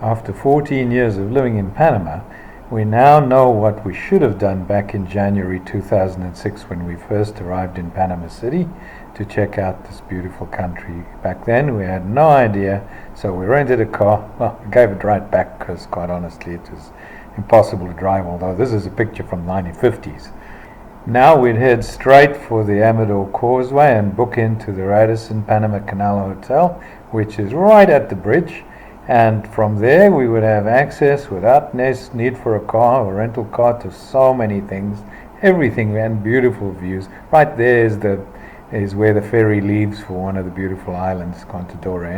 after 14 years of living in Panama, we now know what we should have done back in January 2006 when we first arrived in Panama City to check out this beautiful country. Back then we had no idea, so we rented a car. Well, we gave it right back because quite honestly it was impossible to drive, although this is a picture from the 1950s. Now we'd head straight for the AMADOR causeway and book into the Radisson Panama Canal Hotel, which is right at the bridge. And from there we would have access without need for a car or rental car to so many things, everything, and beautiful views. Right there is where the ferry leaves for one of the beautiful islands, CONTADORA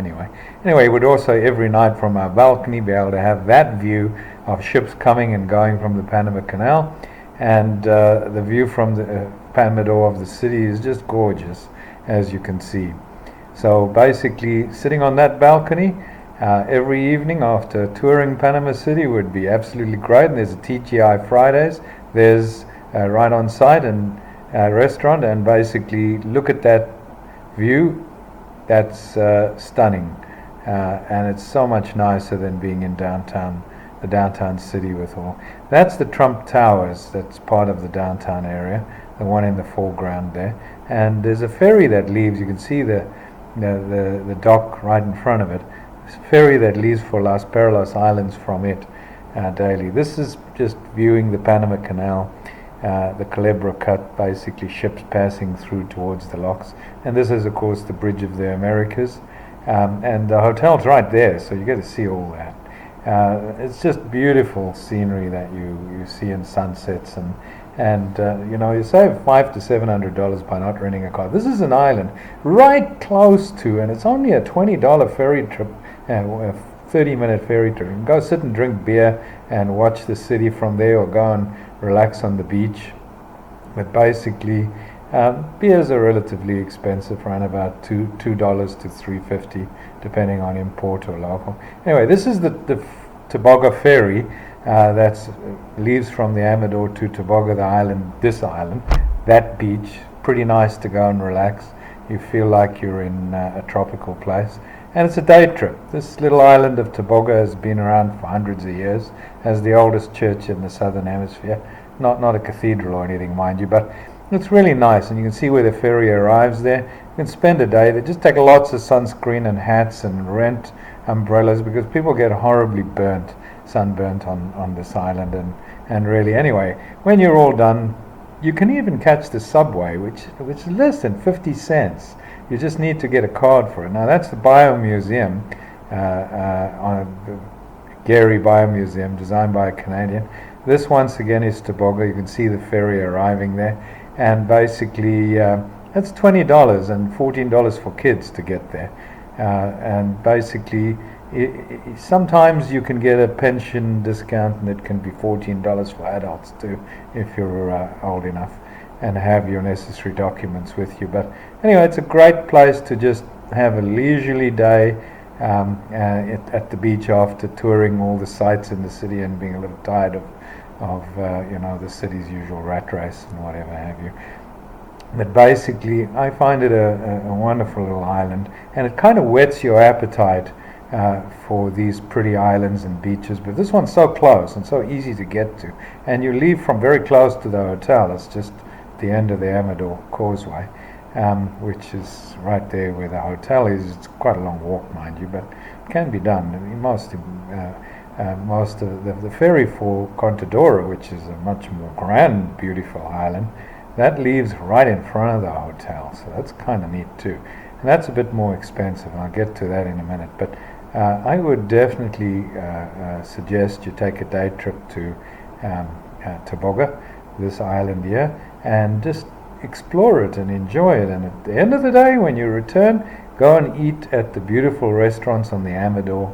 Anyway, we'd also every night from our balcony be able to have that view of ships coming and going from the Panama Canal, and the view from the AMADOR of the city is just gorgeous, as you can see. So basically sitting on that balcony every evening after touring Panama City would be absolutely great. And there's a TGI Fridays. There's right on site and restaurant, and basically look at that view. That's stunning, and it's so much nicer than being in the downtown city with all. That's the Trump Towers. That's part of the downtown area, the one in the foreground there. And there's a ferry that leaves. You can see the dock right in front of it. Ferry that leaves for Las Perlas Islands from it daily. This is just viewing the Panama Canal, the Culebra Cut, basically ships passing through towards the locks. And this is of course the Bridge of the Americas, and the hotel's right there, so you get to see all that. It's just beautiful scenery that you see in sunsets, and you save $500 to $700 by not renting a car. This is an island right close to, and it's only a $20 ferry trip, a 30-minute ferry trip. You can go sit and drink beer and watch the city from there, or go and relax on the beach. But basically, beers are relatively expensive, around about $2 to $3.50, depending on import or local. Anyway, this is the Tobago ferry that leaves from the AMADOR to Tobago, the island, this island, that beach. Pretty nice to go and relax. You feel like you're in a tropical place. And it's a day trip. This little island of Tobago has been around for hundreds of years as the oldest church in the southern hemisphere. Not a cathedral or anything, mind you, but it's really nice. And you can see where the ferry arrives there. You can spend a day there. Just take lots of sunscreen and hats and rent umbrellas, because people get horribly sunburnt on this island. And really, anyway, when you're all done, you can even catch the subway, which is less than 50 cents. You just need to get a card for it. Now that's the Biomuseum, Gary Biomuseum, designed by a Canadian. This once again is Tobago. You can see the ferry arriving there, and basically that's $20 and $14 for kids to get there. And basically, sometimes you can get a pension discount, and it can be $14 for adults too, if you're old enough and have your necessary documents with you. But anyway, it's a great place to just have a leisurely day at the beach after touring all the sights in the city and being a little tired of the city's usual rat race and whatever have you. But basically, I find it a wonderful little island, and it kind of whets your appetite for these pretty islands and beaches. But this one's so close and so easy to get to, and you leave from very close to the hotel. It's just the end of the AMADOR causeway, which is right there where the hotel is. It's quite a long walk, mind you, but it can be done. I mean, most of the ferry for CONTADORA, which is a much more grand, beautiful island, that leaves right in front of the hotel, so that's kind of neat too. And that's a bit more expensive, and I'll get to that in a minute. But I would definitely suggest you take a day trip to Tobago, this island here, and just explore it and enjoy it. And at the end of the day, when you return, go and eat at the beautiful restaurants on the AMADOR.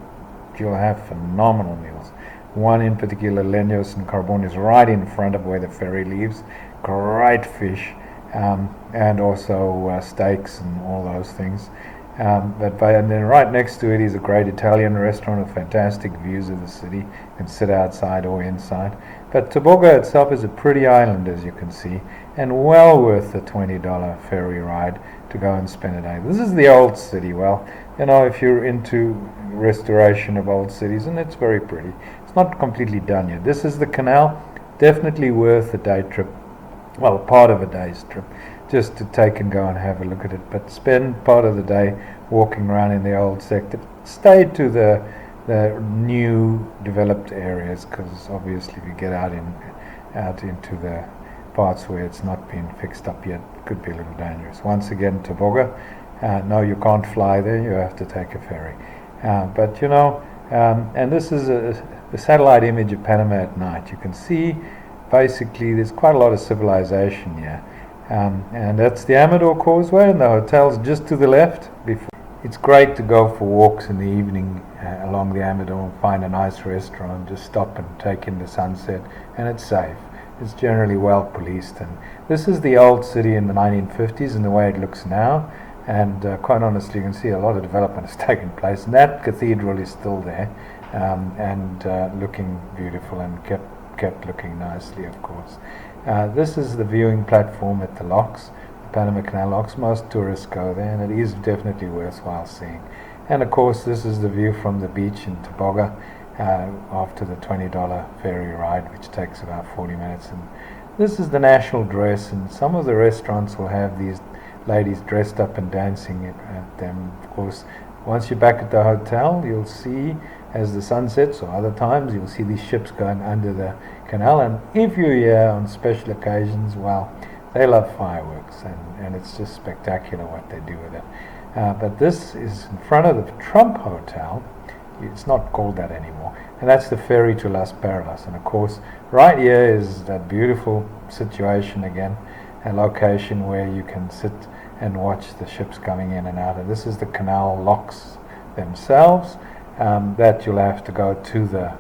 You'll have phenomenal meals. One in particular, Leños and Carbon, is right in front of where the ferry leaves. Great fish, and also steaks and all those things. And then right next to it is a great Italian restaurant with fantastic views of the city. You can sit outside or inside. But Tobago itself is a pretty island, as you can see, and well worth the $20 ferry ride to go and spend a day. This is the old city. Well, you know, if you're into restoration of old cities, and it's very pretty. It's not completely done yet. This is the canal. Definitely worth a day trip. Well, part of a day's trip, just to take and go and have a look at it. But spend part of the day walking around in the old sector. Stay to the new developed areas, because obviously if you get out into the parts where it's not been fixed up yet, it could be a little dangerous. Once again, Tobago, no, you can't fly there. You have to take a ferry. But you know, and this is a satellite image of Panama at night. You can see basically there's quite a lot of civilization here. And that's the AMADOR causeway, and the hotel's just to the left. It's great to go for walks in the evening along the AMADOR and find a nice restaurant, just stop and take in the sunset, and it's safe. It's generally well policed. And this is the old city in the 1950s and the way it looks now. And quite honestly, you can see a lot of development has taken place. And that cathedral is still there, and looking beautiful, and kept looking nicely, of course. This is the viewing platform at the locks, the Panama Canal locks. Most tourists go there, and it is definitely worthwhile seeing. And of course, this is the view from the beach in Tobago after the $20 ferry ride, which takes about 40 minutes. And this is the national dress, and some of the restaurants will have these ladies dressed up and dancing at them. Of course, once you're back at the hotel, you'll see, as the sun sets, or other times, you'll see these ships going under the canal. And if you're here on special occasions, well, they love fireworks, and it's just spectacular what they do with it. But this is in front of the Trump Hotel. It's not called that anymore. And that's the ferry to Las Perlas. And of course, right here is that beautiful situation again, a location where you can sit and watch the ships coming in and out. And this is the canal locks themselves, that you'll have to go to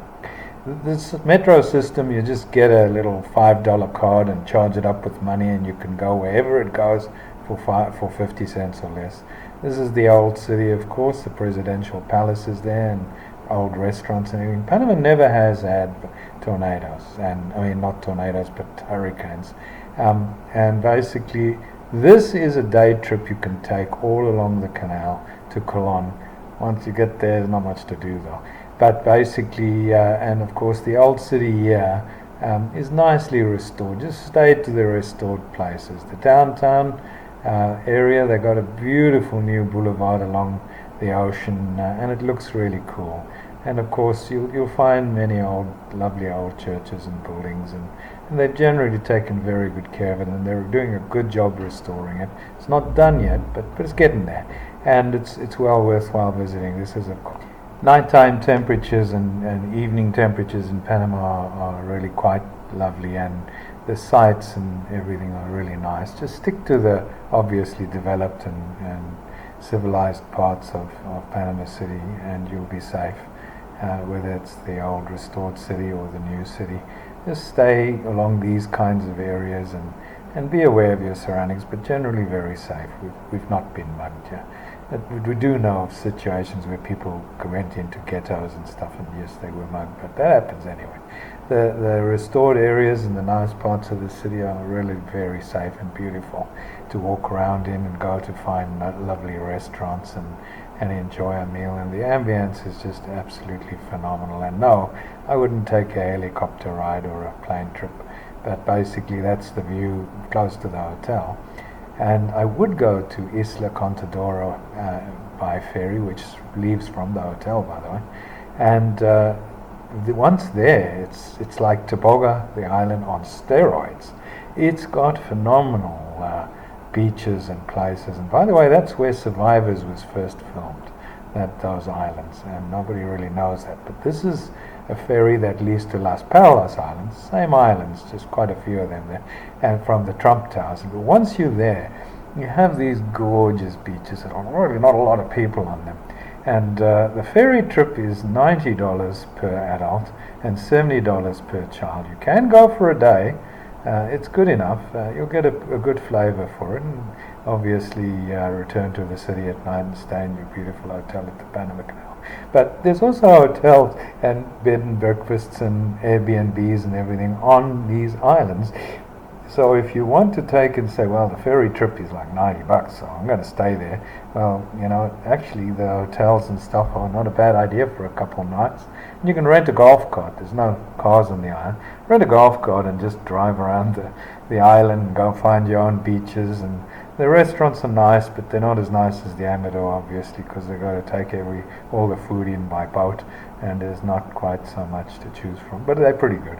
this metro system. You just get a little $5 card and charge it up with money, and you can go wherever it goes for 50 cents or less. This is the old city, of course. The presidential palace is there, and old restaurants and everything. Panama never has had tornadoes, and I mean not tornadoes but hurricanes. And basically this is a day trip you can take all along the canal to Colon. Once you get there, there's not much to do though. But basically, and of course the old city here is nicely restored. Just stay to the restored places. The downtown area, they got a beautiful new boulevard along the ocean, and it looks really cool. And of course you'll find many lovely old churches and buildings, and they've generally taken very good care of it, and they're doing a good job restoring it. It's not done yet, but it's getting there, and it's well worthwhile visiting. This is nighttime temperatures and evening temperatures in Panama are really quite lovely, and the sights and everything are really nice. Just stick to the obviously developed and civilized parts of Panama City, and you'll be safe, whether it's the old restored city or the new city. Just stay along these kinds of areas and be aware of your surroundings, but generally very safe. We've not been mugged here. We do know of situations where people went into ghettos and stuff, and yes, they were mugged, but that happens anyway. The restored areas and the nice parts of the city are really very safe and beautiful to walk around in and go to find lovely restaurants and enjoy a meal. And the ambience is just absolutely phenomenal. And no, I wouldn't take a helicopter ride or a plane trip, but basically that's the view close to the hotel. And I would go to Isla CONTADORA by ferry, which leaves from the hotel, by the way. And once there, it's like Tobago, the island on steroids. It's got phenomenal beaches and places. And by the way, that's where Survivors was first filmed, those islands. And nobody really knows that. But this is a ferry that leads to Las Perlas Islands, same islands, just quite a few of them there, and from the Trump Towers. But once you're there, you have these gorgeous beaches that are really not a lot of people on them. And the ferry trip is $90 per adult and $70 per child. You can go for a day. It's good enough. You'll get a good flavor for it. And obviously return to the city at night and stay in your beautiful hotel at the Panama Canal. But there's also hotels and bed and breakfasts and Airbnbs and everything on these islands. So if you want to take and say, well, the ferry trip is like $90, so I'm going to stay there. Well, actually the hotels and stuff are not a bad idea for a couple of nights. And you can rent a golf cart. There's no cars on the island. Rent a golf cart and just drive around the island and go find your own beaches. And the restaurants are nice, but they're not as nice as the AMADOR, obviously, because they've got to take all the food in by boat, and there's not quite so much to choose from. But they're pretty good.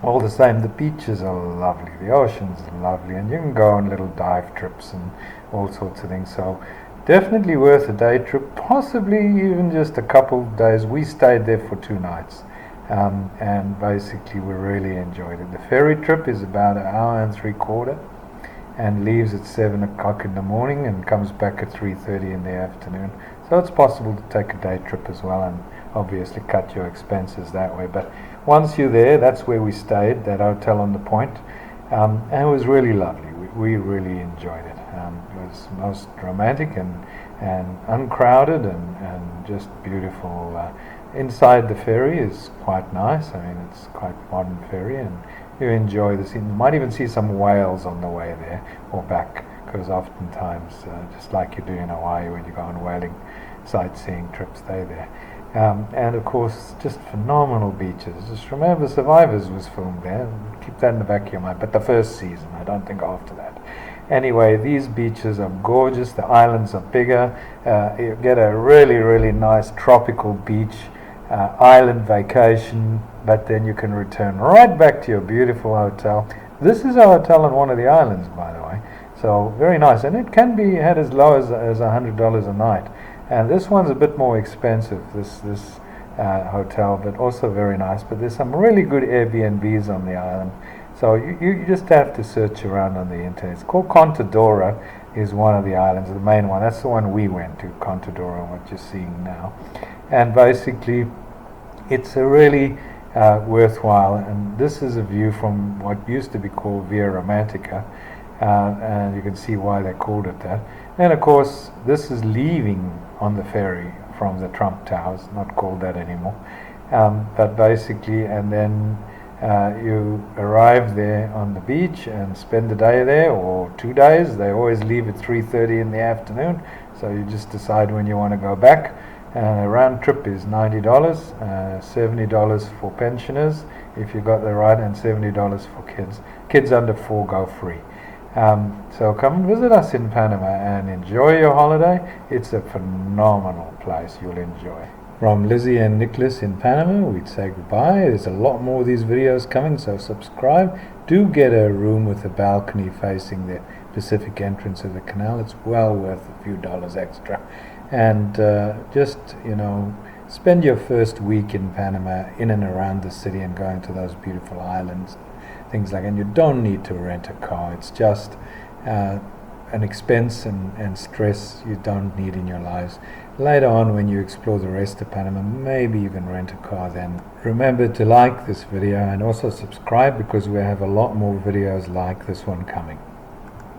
All the same, the beaches are lovely, the ocean's lovely, and you can go on little dive trips and all sorts of things. So definitely worth a day trip, possibly even just a couple of days. We stayed there for 2 nights, and basically we really enjoyed it. The ferry trip is about 1 hour and 3/4 and leaves at 7 o'clock in the morning and comes back at 3:30 in the afternoon. So it's possible to take a day trip as well and obviously cut your expenses that way. But once you're there, that's where we stayed, that hotel on the point, and it was really lovely. We really enjoyed it. It was most romantic and uncrowded and just beautiful. Inside the ferry is quite nice. I mean, it's quite modern ferry, and you enjoy the scene. You might even see some whales on the way there or back, because oftentimes, just like you do in Hawaii when you go on whaling sightseeing trips, they're there. And of course, just phenomenal beaches. Just remember, Survivors was filmed there. Keep that in the back of your mind. But the first season, I don't think after that. Anyway, these beaches are gorgeous. The islands are bigger. You get a really, really nice tropical beach island vacation. But then you can return right back to your beautiful hotel. This is a hotel on one of the islands, by the way. So very nice, and it can be had as low as $100 a night. And this one's a bit more expensive, this hotel, but also very nice. But there's some really good Airbnbs on the island. So you just have to search around on the internet. It's called CONTADORA, is one of the islands, the main one. That's the one we went to, CONTADORA, what you're seeing now. And basically, it's a really worthwhile. And this is a view from what used to be called Via Romantica. And you can see why they called it that. And of course, this is leaving on the ferry from the Trump Towers, not called that anymore. But basically, and then you arrive there on the beach and spend the day there, or 2 days. They always leave at 3:30 in the afternoon, so you just decide when you want to go back. And a round trip is $90, $70 for pensioners if you got the right, and $70 for kids. Kids under 4 go free. So come visit us in Panama and enjoy your holiday. It's a phenomenal place. You'll enjoy. From Lizzie and Nicholas in Panama, we'd say goodbye. There's a lot more of these videos coming, so subscribe. Do get a room with a balcony facing the Pacific entrance of the canal. It's well worth a few dollars extra. And just, spend your first week in Panama in and around the city and going to those beautiful islands, things like that. And you don't need to rent a car. It's just an expense and stress you don't need in your lives. Later on, when you explore the rest of Panama, maybe you can rent a car then. Remember to like this video and also subscribe, because we have a lot more videos like this one coming.